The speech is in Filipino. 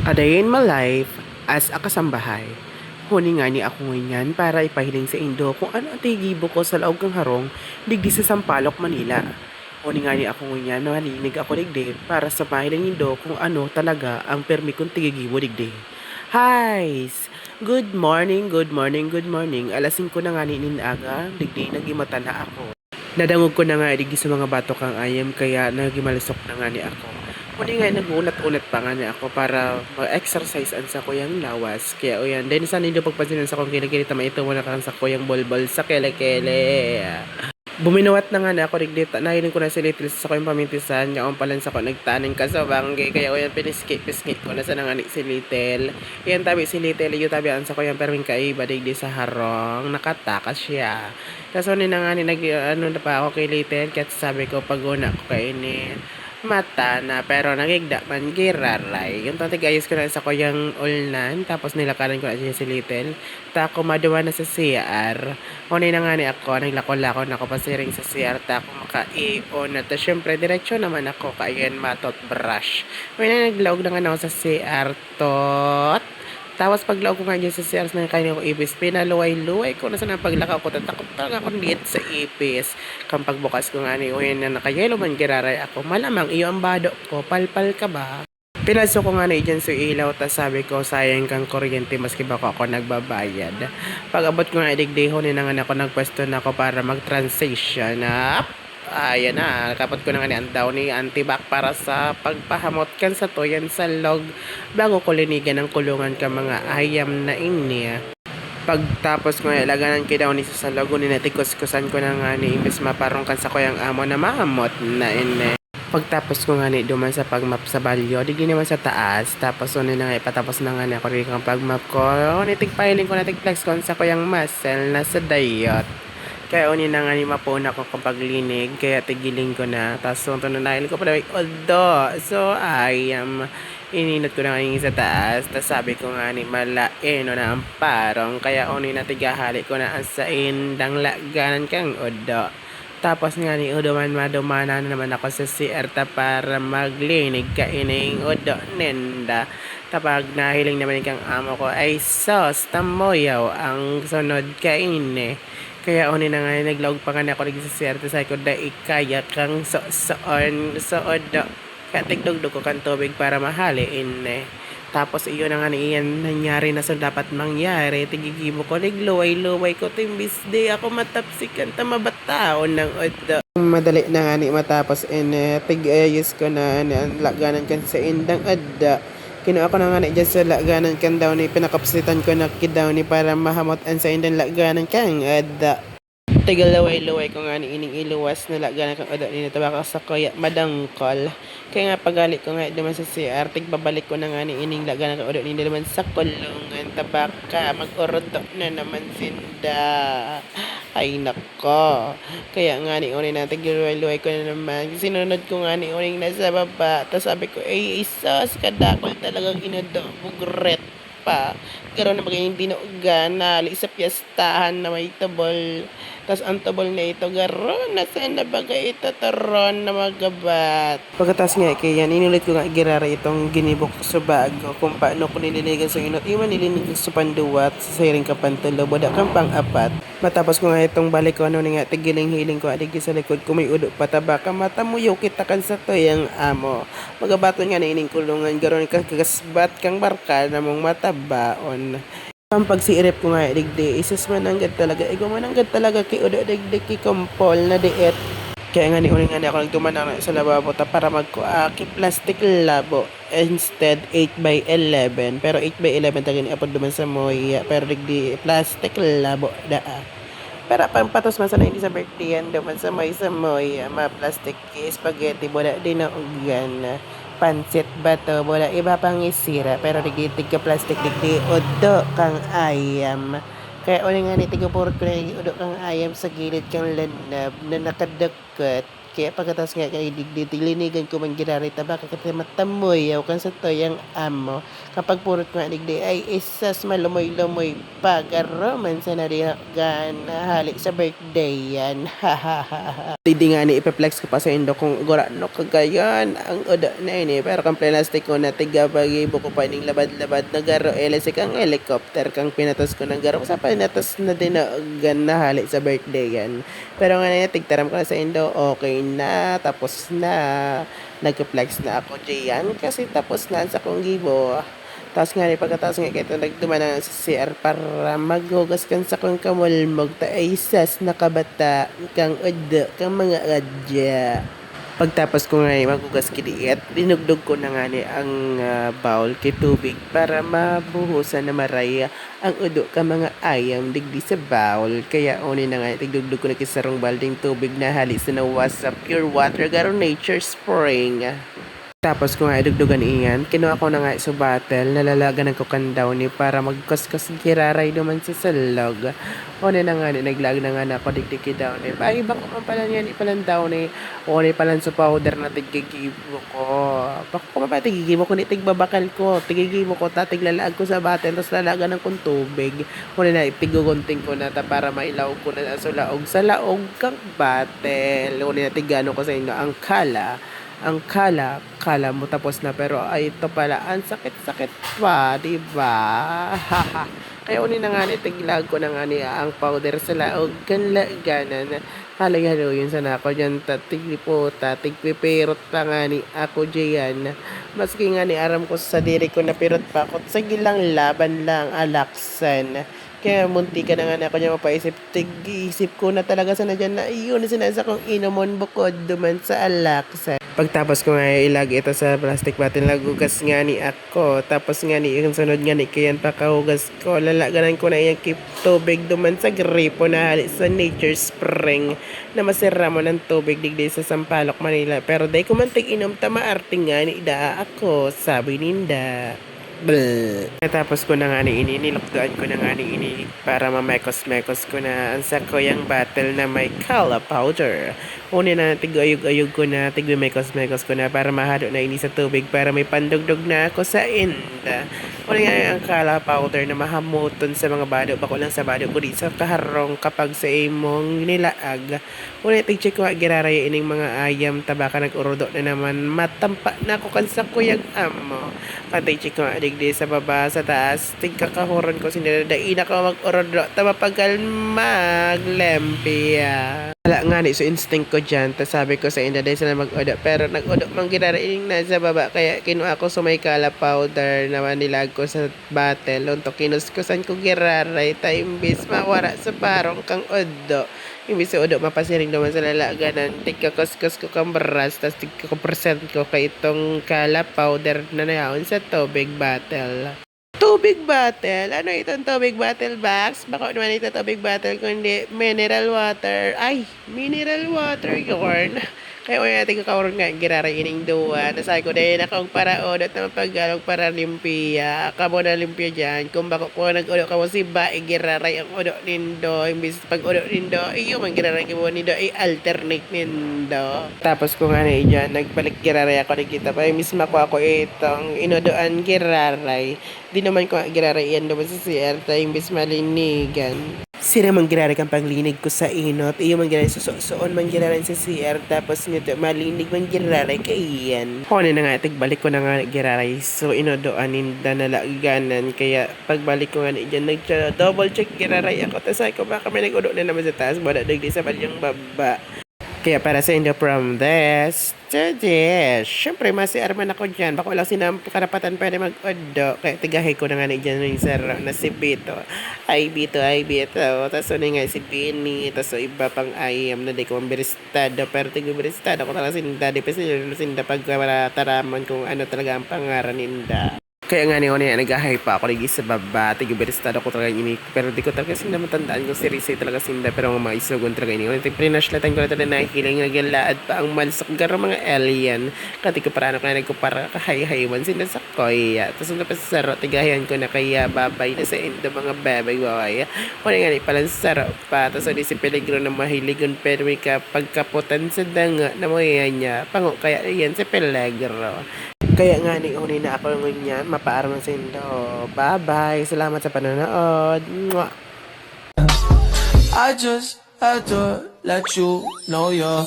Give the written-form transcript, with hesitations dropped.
A day in my life as a kasambahay. Huni nga ni ako ngayon para ipahiling sa Indo kung ano ang tigibo ko sa laog ng harong digdi sa Sampaloc, Manila. Huni nga ni ako ngayon nalinig ako digdi para sa pahiling Indo kung ano talaga ang permi kong tigibo digdi. Hi! Good morning, good morning, good morning. Alas 5 na nga ni aga, digdi nagimata na ako. Nadangog ko na nga digdi sa mga batok ang ayam kaya nagimalisok na nga ni ako. Muli nga nagulat-ulat pa nga niya ako para mag-exercise an sa kuyang lawas. Kaya o yan, din sana hindi pagpansinan sa kong kilikilita maito mo na kan sa kuyang bolbol sa kele-kele. Buminuwat na nga na ako rigdita. Nahiling ko na si Little sa kuyang pamintisan. Yaong palan sa ko nagtaning ka sa bangge. Kaya o yan, piniskip ko na sa nangani si Little. Yan tabi si Little. Yung tabi an sa kuyang perming kaiba digdi sa harong. Nakatakas siya. Kaso ni na nga ni ano na pa ako kay Little. Kaya sabi ko pag una ko kainin mata na pero nagigda man giraray yung tantig ayos ko na sa kuyang ulnan tapos nilakaran ko na siya si Little ta ako maduwa na sa CR unay na nga ni ako naglako-lako na ako pasiring sa CR ta ako makaion na ta syempre diretsyo naman ako kayan matot brush may na naglaog na nga ako sa CR tot tapos paglaog ko nga dyan sa CRs na kain ko ipis, pinaluway-luway ko na sa napaglakaw ko. Tatakot talaga akong liit sa ipis. Kang pagbukas ko nga ni uyan na nakayelo man giraray ako. Malamang iyo ang bado ko, palpal ka ba? Pinaso ko nga na dyan sa ilaw, tas sabi ko sayang kang kuryente maski ba ako nagbabayad. Pag abot ko nga idigdeho ni nangan ako nagpwesto na ako para mag-transition. Ayan na, kapot ko na nga ni andaw ni antibac para sa pagpahamot kan sa toyan sa log bago ko linigan ng kulungan ka mga ayam na ini. Pagtapos ko nga ilaganan kay daw ni sa log ni natikos-kusan ko na nga ni imbes maparong kan sa koyang amo na mahamot na ini. Pagtapos ko nga ni duman sa pagmap sa balyo, digdi naman sa taas, tapos unin na nga ipatapos na nga ni ako rin ang pagmap ko, nitigpahiling ko natigflex ko sa koyang muscle na sa dayot. Kaya unin na nga ni mapuna ko kapag linig, kaya tigiling ko na. Tapos tuntunahin ko pa na odo. So, ininot ko na nga yung sa taas. Tapos sabi ko nga ni malain o na ang parong. Kaya unin na tigahali ko na ang sa indang laganan kang odo. Tapos nga ni odo man madumana na naman ako sa CR ta para maglinig ka ining odo nenda. Tapag nahiling naman kang amo ko ay sos tamoyaw ang sunod ka ini. Kaya unin na nga naglaog pa nga ako rin sa siyerte sa ko da ikaya kang soon katigdugdog ko kan tubig para mahaliin Tapos iyon na nga iyan nangyari na sa dapat mangyari. Tigigibo ko nagluway-luway ko timbis di ako matapsikan ta mabataon ng odo. Madali na nga ni matapos tig-ayos ko na laganan kan sa indang adda. Kinuha ko na nga dyan sa laganan kan daw ni pinakapsitan ko na kidaw ni para mahamot ang sa indang laganan kang ada. Tigalaway-luway ko nga ni ining iluwas na laganan kang ada ni tabaka sa kuya madangkol. Kaya nga pagalik ko nga naman sa CR, tigbabalik ko na nga ni ining laganan kang ada ni naman sa kulungan tabaka mag-orodo na naman sinda. Ay nako. Kaya nga ni uning natin giluway-luway ko na naman. Sinunod ko nga ni uning nasa baba. Tapos sabi ko, ay isos kadakol talagang inodo. Bugret pa. Karoon na magiging dinugan na sa piyastahan na may tubol. Tapos ang tubol na ito, garon na sana bagay ito taron na magabat. Pagkatapos nga kaya inulit ko nga girara itong ginibok sa bago kung paano ko nililigan sa inot. Iwan nilinig sa panduwat sa siring kapantulo. Boda kang pang-apat. Matapos ko nga itong balik ko ano nga tigiling-hiling ko adigi sa likod ko may udo pataba ka mata mo kita kan sa toyang amo. Magabaton nga na ining kulungan garon ka kagasbat kang barka na mong matabaon. Ang pagsiirip ko nga digdi isus mananggad talaga ikaw mananggad talaga kay udo digdi ki kompol na diet. Kaya nga ni uling nga ni ako nagtuman na sa lababo ta para magkuaki plastic labo instead 8x11 pero 8x11 tagani apod duman sa moya pero digdi plastic labo daa. Para pampatos man sana hindi sa birthday yan duman sa moya ma plastic spaghetti bola di na ugan pansit bato bola iba pang isira pero digitig ka plastic digdi odo kang ayam. Kaya uling nga ni tigapurot ko na udo kang ayam sa gilid kang lanab na nakadakot Kaya pagkatas nga kay digdi linigan ko man ginari tabaka kati matamoy kan sa toyang amo. Kapag purot nga digdi ay isas malumoy-lumoy pagaroman sa narigan halik sa birthday yan. Hindi nga ni ipeplex ko pa sa indo kung gurano kagayan ang oda na ini pero kang plastic ko na tiga bagi buko pa ning labad-labad na garo elasik ang helicopter kang pinatas ko ng garo sa pinatas na dinagan na halik sa birthday yan. Pero nga na tigtaram ko na sa indo okay na tapos na nagka-flex na ako diyan kasi tapos na sa kong gibo. Tapos nga ni pagkatapos nga kito nagduman na sa CR para maghugas kan sa kong kamulmog ta ay sas nakabata kang udo kang mga adya. Pagtapos ko nga maghugas kiniit, dinugdog ko na nga ni ang bowl kay tubig para mabuhusan na maraya ang udo ka mga ayam digdi sa bowl. Kaya uni na nga tigdugdog ko na kisarong balding tubig na halis na was sa pure water garo nature spring. Tapos ko nga idugdugan iyan, kinuha ko na nga sa bottle, nalalagan ko kandaw ni para magkaskas giraray naman sa salog. O na nga ni, naglag na nga na ako digdiki daw ni. Ay, bako man pala niyan, ipalan daw ni. O na ipalan sa powder na tigigibo ko. Bako ko pa tigigibo ko ni tigbabakal ko. Tigigibo ko, tiglalaag ko sa bottle, tapos lalagan ng kong tubig. O na tigugunting ko na ta para mailaw ko na sa laog. Sa laog kang bottle. O na tigano ko sa inyo, ang kala mo tapos na pero ay ito pala ang sakit-sakit pa, di ba? Kaya uni na nga ni tiglag ko na nga ni ang powder sa laog ganan halay-halo yun sana ako dyan tigliputa tigpipirot pa nga ni ako dyan maski nga ni aram ko sa diri ko na pirot pa ako sige lang laban lang alaksan. Kaya munti ka na nga na ako niya mapaisip. Tig-isip ko na talaga sana dyan na iyon na sinasa kong inomon bukod duman sa alaksa. Pagtapos ko nga ilagay ito sa plastic bottle, nagugas nga ni ako. Tapos nga ni yung sunod nga ni kayan pakahugas ko. Lalaganan ko na yung keep tubig duman sa gripo na halit sa nature spring na masira mo ng tubig digdi sa Sampaloc, Manila. Pero day ko man inom tamaarting nga ni ida ako, sabi ninda. Tapos ko na nga ni nilukduan ko na nga ni para mamekos-mekos ko na ang sakoyang battle na may kala powder. Una na tig-ayog-ayog ko na tig-mekos-mekos ko na para mahalo na ini sa tubig para may pandugdog na ako sa inda. Una nga ang kala powder na mahamuton sa mga bado bako lang sa bado ko di sa kaharong kapag sa imong nilaag. Una tig-check ko giraray ining mga ayam tabaka nag-urodo na naman matampa na ako kan sa kuyang amo. Tig-check ko digdi sa baba sa taas tigkakahuron ko sinadadain ako mag-urodo tapapagal maglempiya. Wala nga ni so instinct ko dyan tas sabi ko sa inda dahil sila mag-udo pero nag-udo mang ginaraining na sa baba kaya kinuha ko sumay kala powder naman nilag ko sa bottle unto kinuskusan ko giraray ta imbis mawara sa parong kang udo imbis sa udo mapasiring naman sa lalaganan tigkakuskus ko kang baras tas tigkakusent ko kay itong kala powder na nayaon sa tubig bottle. Tubig bottle? Ano itong tubig bottle box? Baka naman ito tubig bottle kundi mineral water. Ay, mineral water yun. Kaya uy natin kakaroon nga giraray ining duwa. Nasay ko dahil akong para odot na mapaggalog para limpia. Kamo na limpia dyan. Kung bako ko nag-odot ka mo si ba, giraray ang odot nindo. Imbis pag odot nindo, iyo man giraray mo nindo, alternate nindo. Tapos ko nga na dyan, nagbalik giraray ako nakita pa. Imbis makuha ko itong inodoan giraray. Di naman ko giraray yan naman sa CR tayo imbis malinigan. Sira man giraray kang paglinig ko sa inot. Iyo man giraray susoon man giraray sa CR. Tapos nito malinig man giraray kaiyan. Hone na nga tigbalik ko na nga giraray. So inodoanin na nalaganan. Kaya pagbalik ko nga dyan double check giraray ako. Tapos ay ko baka may nag-udo na naman sa taas. Bada dagdi sa balyang baba. Kaya para sa inyo from this to this. Siyempre, masiarman ako dyan. Baka walang karapatan pwede mag-odo. Kaya tigahay ko na nga na dyan yung sir na si Bito. Ay, Bito. Tapos ano nga si Benny. Tapos iba pang ayam na di ko mambiristado. Pero tigubiristado ko talaga sinda. Di pa sinda pagkataraman kung ano talaga ang pangaran ninda. Kaya nga niya nag-hype pa ako lagi sa baba. Tigubiristado ko talaga ini. Pero di ko talaga sinda matandaan kung si Rizay talaga sinda. Pero ang mga isugon talaga ini. Kung pinashlatan ko na talaga nakikilang nagalaad pa ang malsak garo mga alien. Kati ko parano ko na nagkupara kahay-haywan sinda sa koya. Tapos ang tapos saro, tigayan ko na kaya babay na sa indo mga bebay wawaya. Wala nga ni palang saro pa. Tapos di si peligro na mahiligon pero ka pagkaputan sa danga na mo niya. Pango kaya yan si peligro. Kaya nga ni uni na ako ngunyan, mapaaram sa indo. Bye-bye. Salamat sa panonood. Mwah! I just had to let you know you're